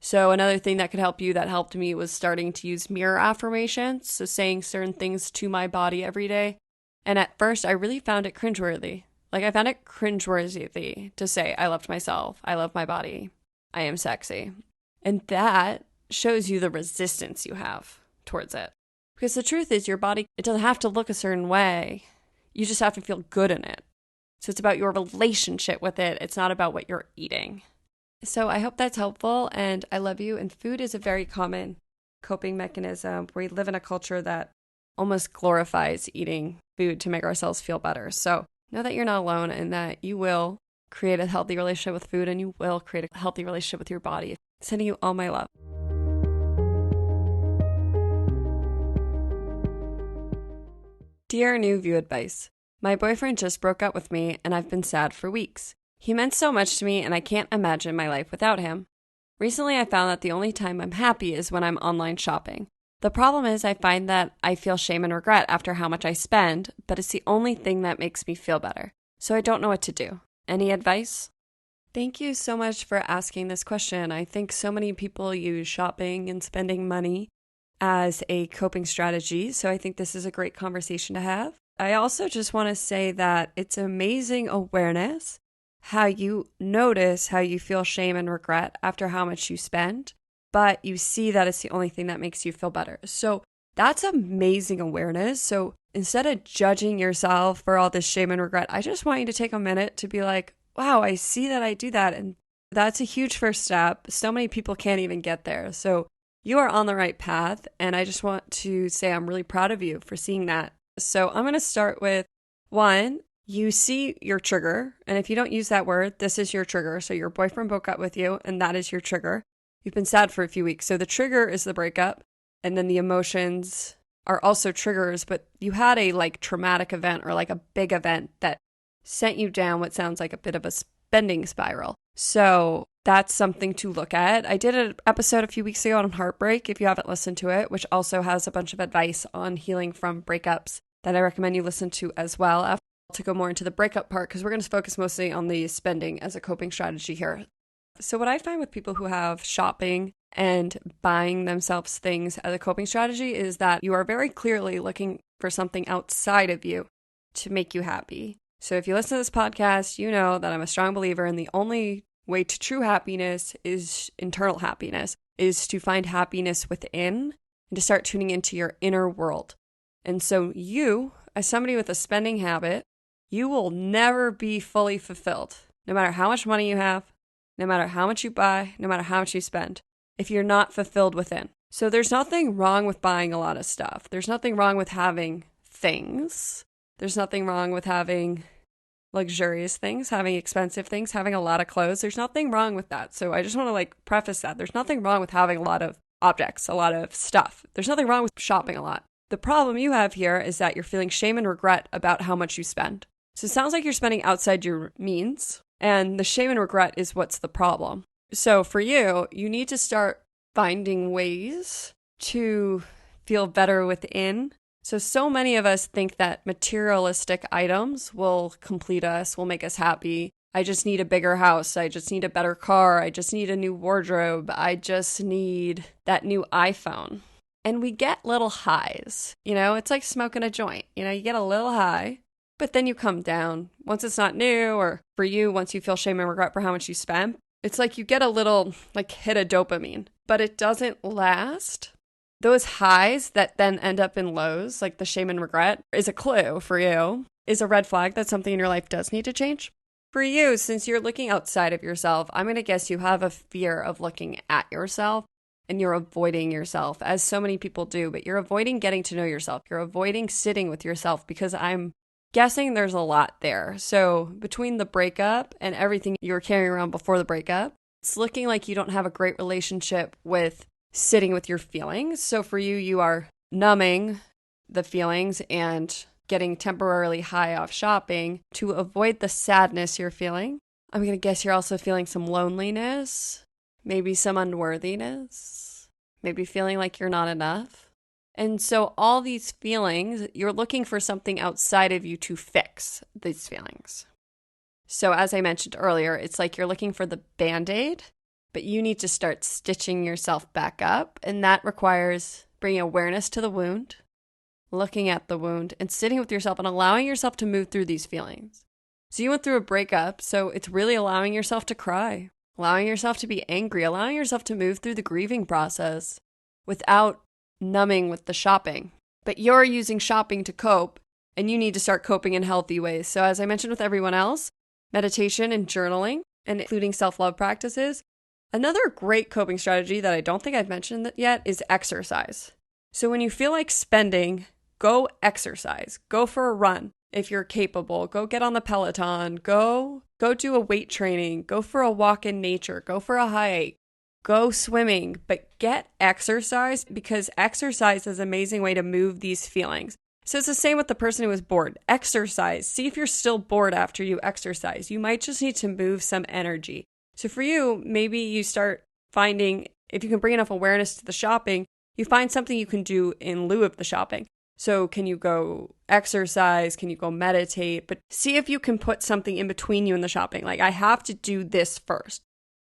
So another thing that could help you, that helped me, was starting to use mirror affirmations. So saying certain things to my body every day. And at first, I really found it cringeworthy. Like, I found it cringeworthy to say, I loved myself. I love my body. I am sexy. And that shows you the resistance you have towards it. Because the truth is, your body, it doesn't have to look a certain way. You just have to feel good in it. So it's about your relationship with it. It's not about what you're eating. So I hope that's helpful, and I love you. And food is a very common coping mechanism. We live in a culture that almost glorifies eating food to make ourselves feel better. So know that you're not alone and that you will create a healthy relationship with food and you will create a healthy relationship with your body. Sending you all my love. Dear New View Advice, my boyfriend just broke up with me and I've been sad for weeks. He meant so much to me and I can't imagine my life without him. Recently, I found that the only time I'm happy is when I'm online shopping. The problem is I find that I feel shame and regret after how much I spend, but it's the only thing that makes me feel better. So I don't know what to do. Any advice? Thank you so much for asking this question. I think so many people use shopping and spending money as a coping strategy, so I think this is a great conversation to have. I also just want to say that it's amazing awareness how you notice how you feel shame and regret after how much you spend, but you see that it's the only thing that makes you feel better. So that's amazing awareness. So instead of judging yourself for all this shame and regret, I just want you to take a minute to be like, wow, I see that I do that. And that's a huge first step. So many people can't even get there. So you are on the right path. And I just want to say I'm really proud of you for seeing that. So I'm going to start with one. You see your trigger, and if you don't use that word, this is your trigger. So your boyfriend broke up with you, and that is your trigger. You've been sad for a few weeks. So the trigger is the breakup, and then the emotions are also triggers, but you had a traumatic event or a big event that sent you down what sounds like a bit of a spending spiral. So that's something to look at. I did an episode a few weeks ago on heartbreak, if you haven't listened to it, which also has a bunch of advice on healing from breakups that I recommend you listen to as well. To go more into the breakup part, because we're going to focus mostly on the spending as a coping strategy here. So what I find with people who have shopping and buying themselves things as a coping strategy is that you are very clearly looking for something outside of you to make you happy. So if you listen to this podcast, you know that I'm a strong believer in the only way to true happiness is internal happiness, is to find happiness within and to start tuning into your inner world. And so you, as somebody with a spending habit, you will never be fully fulfilled, no matter how much money you have, no matter how much you buy, no matter how much you spend, if you're not fulfilled within. So there's nothing wrong with buying a lot of stuff. There's nothing wrong with having things. There's nothing wrong with having luxurious things, having expensive things, having a lot of clothes. There's nothing wrong with that. So I just want to preface that. There's nothing wrong with having a lot of objects, a lot of stuff. There's nothing wrong with shopping a lot. The problem you have here is that you're feeling shame and regret about how much you spend. So it sounds like you're spending outside your means, and the shame and regret is what's the problem. So for you, you need to start finding ways to feel better within. So many of us think that materialistic items will complete us, will make us happy. I just need a bigger house. I just need a better car. I just need a new wardrobe. I just need that new iPhone. And we get little highs. It's like smoking a joint. You get a little high. But then you come down once it's not new, or for you, once you feel shame and regret for how much you spent. It's like you get a little hit of dopamine, but it doesn't last. Those highs that then end up in lows, like the shame and regret, is a clue for you, is a red flag that something in your life does need to change. For you, since you're looking outside of yourself, I'm going to guess you have a fear of looking at yourself and you're avoiding yourself, as so many people do, but you're avoiding getting to know yourself. You're avoiding sitting with yourself because I'm guessing there's a lot there. So between the breakup and everything you were carrying around before the breakup, it's looking like you don't have a great relationship with sitting with your feelings. So for you, you are numbing the feelings and getting temporarily high off shopping to avoid the sadness you're feeling. I'm going to guess you're also feeling some loneliness, maybe some unworthiness, maybe feeling like you're not enough. And so all these feelings, you're looking for something outside of you to fix these feelings. So as I mentioned earlier, it's like you're looking for the Band-Aid, but you need to start stitching yourself back up. And that requires bringing awareness to the wound, looking at the wound, and sitting with yourself and allowing yourself to move through these feelings. So you went through a breakup, so it's really allowing yourself to cry, allowing yourself to be angry, allowing yourself to move through the grieving process without numbing with the shopping. But you're using shopping to cope, and you need to start coping in healthy ways. So as I mentioned with everyone else, meditation and journaling, and including self-love practices. Another great coping strategy that I don't think I've mentioned yet is exercise. So when you feel like spending go exercise, go for a run. If you're capable, go get on the Peloton, go do a weight training, go for a walk in nature, go for a hike, go swimming, but get exercise because exercise is an amazing way to move these feelings. So it's the same with the person who was bored. Exercise. See if you're still bored after you exercise. You might just need to move some energy. So for you, maybe you start finding, if you can bring enough awareness to the shopping, you find something you can do in lieu of the shopping. So can you go exercise? Can you go meditate? But see if you can put something in between you and the shopping. Like, I have to do this first.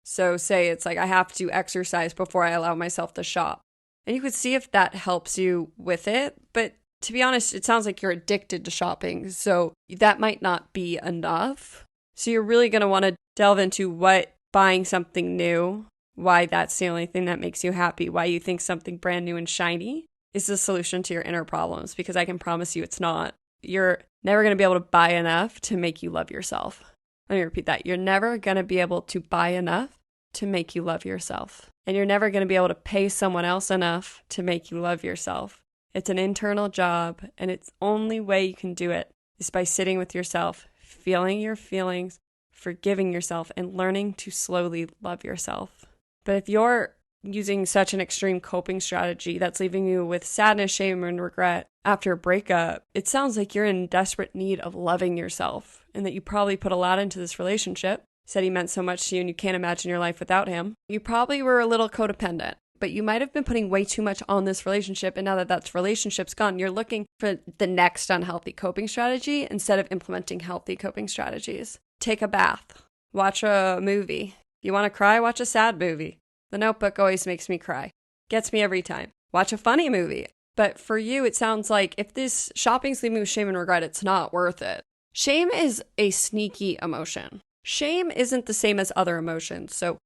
So say it's like I have to exercise before I allow myself to shop. And you could see if that helps you with it. But to be honest, it sounds like you're addicted to shopping. So that might not be enough. So you're really going to want to delve into what buying something new, why that's the only thing that makes you happy, why you think something brand new and shiny is the solution to your inner problems, because I can promise you it's not. You're never going to be able to buy enough to make you love yourself. Let me repeat that. You're never going to be able to buy enough to make you love yourself. And you're never going to be able to pay someone else enough to make you love yourself. It's an internal job, and it's the only way you can do it is by sitting with yourself, feeling your feelings, forgiving yourself, and learning to slowly love yourself. But if you're using such an extreme coping strategy that's leaving you with sadness, shame, and regret after a breakup, it sounds like you're in desperate need of loving yourself and that you probably put a lot into this relationship. You said he meant so much to you and you can't imagine your life without him. You probably were a little codependent, but you might have been putting way too much on this relationship. And now that that relationship's gone, you're looking for the next unhealthy coping strategy instead of implementing healthy coping strategies. Take a bath, watch a movie. You want to cry? Watch a sad movie. The Notebook always makes me cry. Gets me every time. Watch a funny movie. But for you, it sounds like if this shopping's leaving me with shame and regret, it's not worth it. Shame is a sneaky emotion. Shame isn't the same as other emotions. So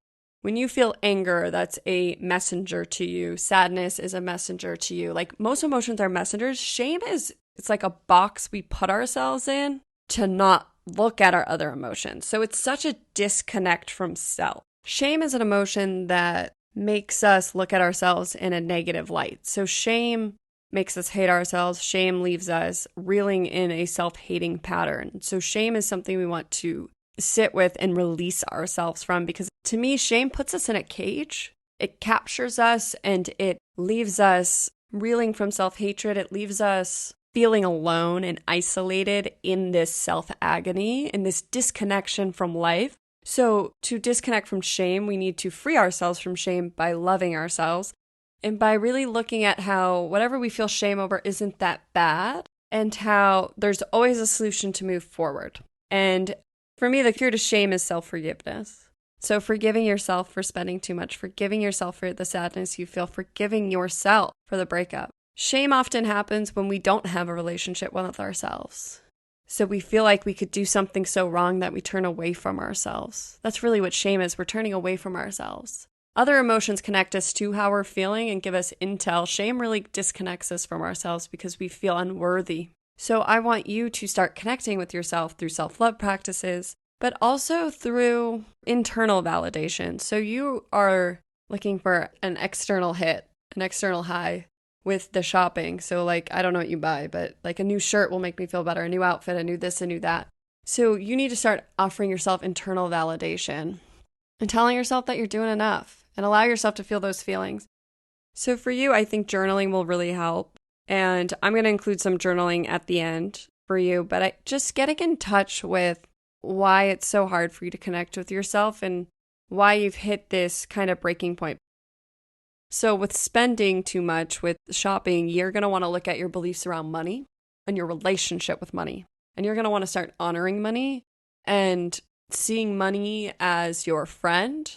when you feel anger, that's a messenger to you. Sadness is a messenger to you. Like most emotions are messengers. Shame it's like a box we put ourselves in to not look at our other emotions. So it's such a disconnect from self. Shame is an emotion that makes us look at ourselves in a negative light. So shame makes us hate ourselves. Shame leaves us reeling in a self-hating pattern. So shame is something we want to sit with and release ourselves from, because to me, shame puts us in a cage. It captures us and it leaves us reeling from self-hatred. It leaves us feeling alone and isolated in this self-agony, in this disconnection from life. So to disconnect from shame, we need to free ourselves from shame by loving ourselves and by really looking at how whatever we feel shame over isn't that bad and how there's always a solution to move forward. And for me, the cure to shame is self-forgiveness. So forgiving yourself for spending too much, forgiving yourself for the sadness you feel, forgiving yourself for the breakup. Shame often happens when we don't have a relationship with ourselves. So we feel like we could do something so wrong that we turn away from ourselves. That's really what shame is. We're turning away from ourselves. Other emotions connect us to how we're feeling and give us intel. Shame really disconnects us from ourselves because we feel unworthy. So I want you to start connecting with yourself through self-love practices, but also through internal validation. So you are looking for an external hit, an external high with the shopping. So like, I don't know what you buy, but like a new shirt will make me feel better, a new outfit, a new this, a new that. So you need to start offering yourself internal validation and telling yourself that you're doing enough and allow yourself to feel those feelings. So for you, I think journaling will really help. And I'm going to include some journaling at the end for you, but just getting in touch with why it's so hard for you to connect with yourself and why you've hit this kind of breaking point. So with spending too much, with shopping, you're going to want to look at your beliefs around money and your relationship with money. And you're going to want to start honoring money and seeing money as your friend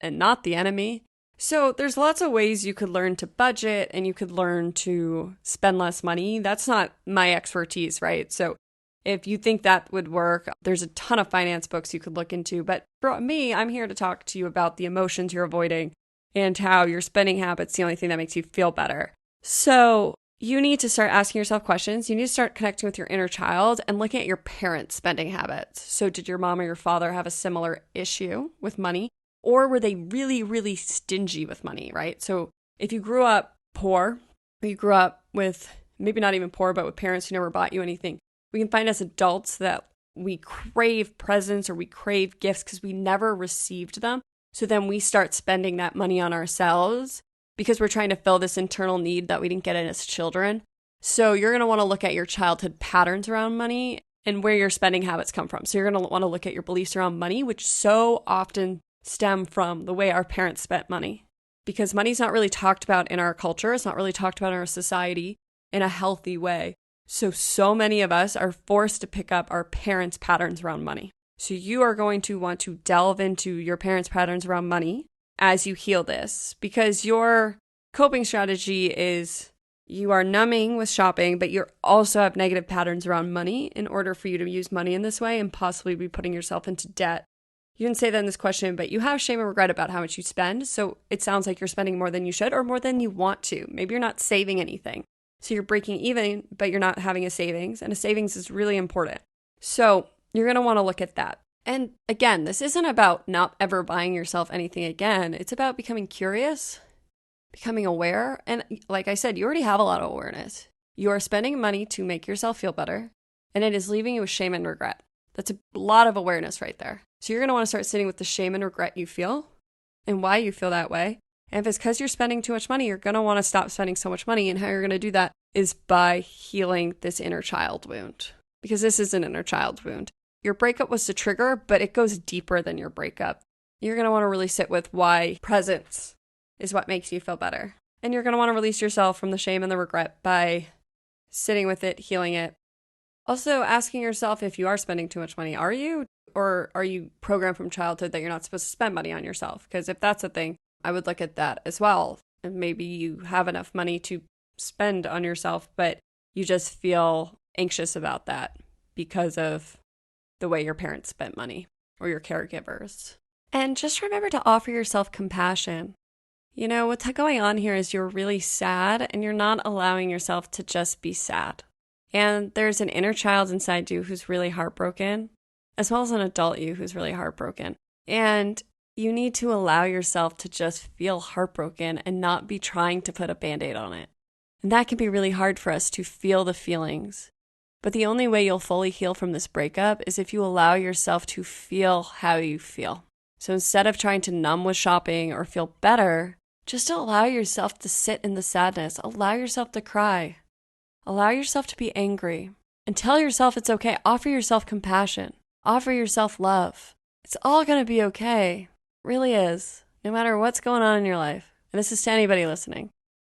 and not the enemy. So there's lots of ways you could learn to budget and you could learn to spend less money. That's not my expertise, right? So if you think that would work, there's a ton of finance books you could look into. But for me, I'm here to talk to you about the emotions you're avoiding and how your spending habits the only thing that makes you feel better. So you need to start asking yourself questions. You need to start connecting with your inner child and looking at your parents' spending habits. So did your mom or your father have a similar issue with money? Or were they really, really stingy with money, right? So if you grew up poor, or you grew up with maybe not even poor, but with parents who never bought you anything. We can find as adults that we crave presents or we crave gifts because we never received them. So then we start spending that money on ourselves because we're trying to fill this internal need that we didn't get as children. So you're going to want to look at your childhood patterns around money and where your spending habits come from. So you're going to want to look at your beliefs around money, which so often stem from the way our parents spent money. Because money's not really talked about in our culture. It's not really talked about in our society in a healthy way. So many of us are forced to pick up our parents' patterns around money. So you are going to want to delve into your parents' patterns around money as you heal this, because your coping strategy is you are numbing with shopping, but you also have negative patterns around money in order for you to use money in this way and possibly be putting yourself into debt. You didn't say that in this question, but you have shame and regret about how much you spend. So it sounds like you're spending more than you should or more than you want to. Maybe you're not saving anything. So you're breaking even, but you're not having a savings. And a savings is really important. So you're going to want to look at that. And again, this isn't about not ever buying yourself anything again. It's about becoming curious, becoming aware. And like I said, you already have a lot of awareness. You are spending money to make yourself feel better. And it is leaving you with shame and regret. That's a lot of awareness right there. So you're going to want to start sitting with the shame and regret you feel and why you feel that way. And if it's because you're spending too much money, you're going to want to stop spending so much money. And how you're going to do that is by healing this inner child wound, because this is an inner child wound. Your breakup was the trigger, but it goes deeper than your breakup. You're going to want to really sit with why presence is what makes you feel better. And you're going to want to release yourself from the shame and the regret by sitting with it, healing it. Also asking yourself if you are spending too much money. Are you? Or are you programmed from childhood that you're not supposed to spend money on yourself? Because if that's a thing, I would look at that as well. And maybe you have enough money to spend on yourself, but you just feel anxious about that because of the way your parents spent money or your caregivers. And just remember to offer yourself compassion. You know, what's going on here is you're really sad and you're not allowing yourself to just be sad. And there's an inner child inside you who's really heartbroken, as well as an adult you who's really heartbroken. And you need to allow yourself to just feel heartbroken and not be trying to put a Band-Aid on it. And that can be really hard for us to feel the feelings. But the only way you'll fully heal from this breakup is if you allow yourself to feel how you feel. So instead of trying to numb with shopping or feel better, just allow yourself to sit in the sadness. Allow yourself to cry. Allow yourself to be angry. And tell yourself it's okay. Offer yourself compassion. Offer yourself love. It's all going to be okay. It really is. No matter what's going on in your life. And this is to anybody listening.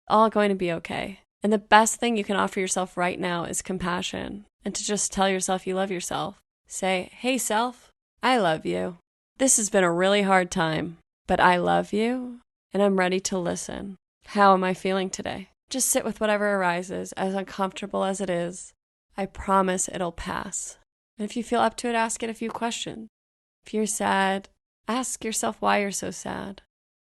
All going to be okay. And the best thing you can offer yourself right now is compassion. And to just tell yourself you love yourself. Say, hey self, I love you. This has been a really hard time, but I love you and I'm ready to listen. How am I feeling today? Just sit with whatever arises, as uncomfortable as it is. I promise it'll pass. And if you feel up to it, ask it a few questions. If you're sad, ask yourself why you're so sad.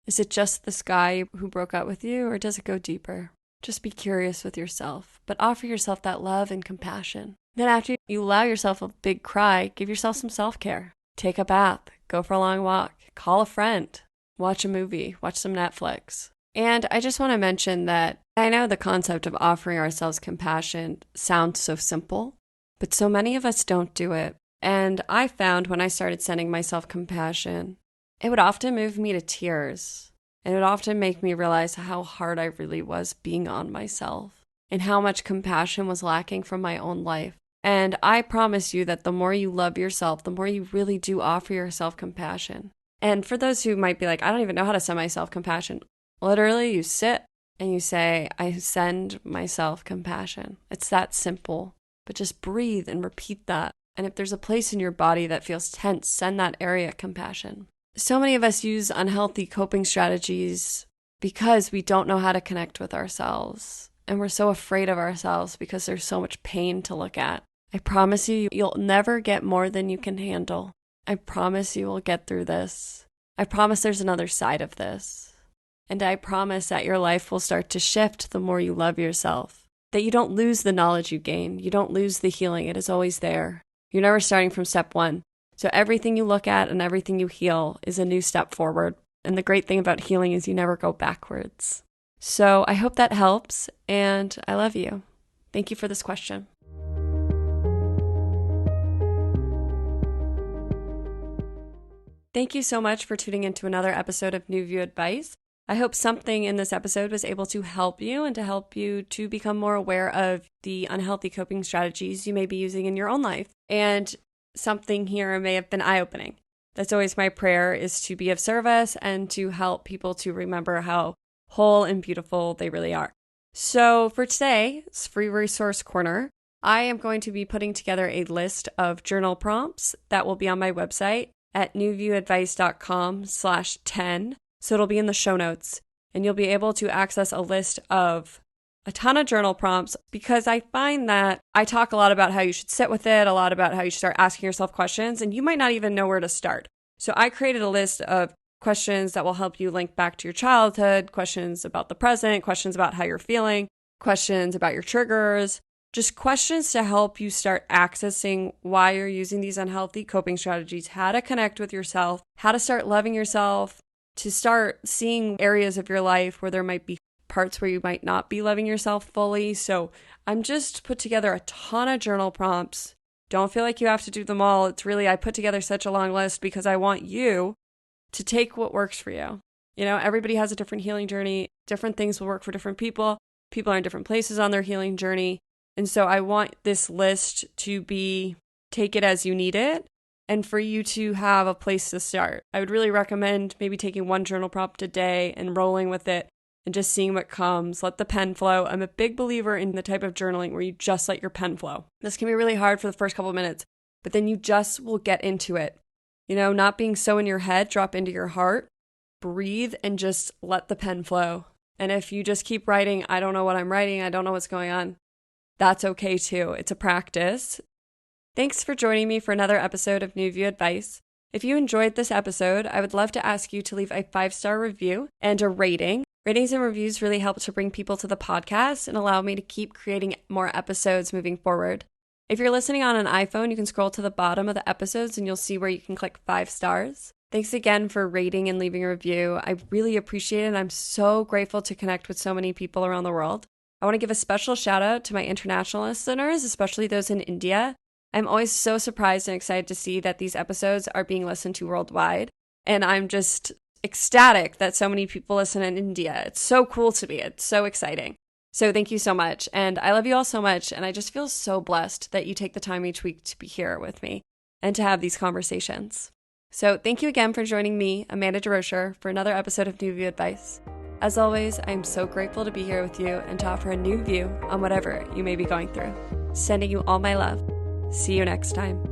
Is it just this guy who broke up with you, or does it go deeper? Just be curious with yourself, but offer yourself that love and compassion. Then after you allow yourself a big cry, give yourself some self-care. Take a bath, go for a long walk, call a friend, watch a movie, watch some Netflix. And I just want to mention that I know the concept of offering ourselves compassion sounds so simple, but so many of us don't do it. And I found when I started sending myself compassion, it would often move me to tears. And it would often make me realize how hard I really was being on myself and how much compassion was lacking from my own life. And I promise you that the more you love yourself, the more you really do offer yourself compassion. And for those who might be like, I don't even know how to send myself compassion. Literally, you sit and you say, I send myself compassion. It's that simple. But just breathe and repeat that. And if there's a place in your body that feels tense, send that area compassion. So many of us use unhealthy coping strategies because we don't know how to connect with ourselves. And we're so afraid of ourselves because there's so much pain to look at. I promise you, you'll never get more than you can handle. I promise you will get through this. I promise there's another side of this. And I promise that your life will start to shift the more you love yourself. That you don't lose the knowledge you gain. You don't lose the healing. It is always there. You're never starting from step one. So everything you look at and everything you heal is a new step forward. And the great thing about healing is you never go backwards. So I hope that helps, and I love you. Thank you for this question. Thank you so much for tuning into another episode of New View Advice. I hope something in this episode was able to help you and to help you to become more aware of the unhealthy coping strategies you may be using in your own life. And something here may have been eye-opening. That's always my prayer, is to be of service and to help people to remember how whole and beautiful they really are. So for today's free resource corner, I am going to be putting together a list of journal prompts that will be on my website at newviewadvice.com/10. So it'll be in the show notes, and you'll be able to access a list of a ton of journal prompts, because I find that I talk a lot about how you should sit with it, a lot about how you should start asking yourself questions, and you might not even know where to start. So I created a list of questions that will help you link back to your childhood, questions about the present, questions about how you're feeling, questions about your triggers, just questions to help you start accessing why you're using these unhealthy coping strategies, how to connect with yourself, how to start loving yourself, to start seeing areas of your life where there might be parts where you might not be loving yourself fully. So I'm just put together a ton of journal prompts. Don't feel like you have to do them all. It's really, I put together such a long list because I want you to take what works for you. You know, everybody has a different healing journey. Different things will work for different people. People are in different places on their healing journey. And so I want this list to be, take it as you need it, and for you to have a place to start. I would really recommend maybe taking one journal prompt a day and rolling with it and just seeing what comes. Let the pen flow. I'm a big believer in the type of journaling where you just let your pen flow. This can be really hard for the first couple of minutes, but then you just will get into it. You know, not being so in your head, drop into your heart, breathe, and just let the pen flow. And if you just keep writing, I don't know what I'm writing, I don't know what's going on, that's okay too. It's a practice. Thanks for joining me for another episode of New View Advice. If you enjoyed this episode, I would love to ask you to leave a 5-star review and a rating. Ratings and reviews really help to bring people to the podcast and allow me to keep creating more episodes moving forward. If you're listening on an iPhone, you can scroll to the bottom of the episodes and you'll see where you can click 5 stars. Thanks again for rating and leaving a review. I really appreciate it. I'm so grateful to connect with so many people around the world. I want to give a special shout out to my international listeners, especially those in India. I'm always so surprised and excited to see that these episodes are being listened to worldwide. And I'm just ecstatic that so many people listen in India. It's so cool to me. It's so exciting. So thank you so much. And I love you all so much. And I just feel so blessed that you take the time each week to be here with me and to have these conversations. So thank you again for joining me, Amanda DeRocher, for another episode of New View Advice. As always, I am so grateful to be here with you and to offer a new view on whatever you may be going through. Sending you all my love. See you next time.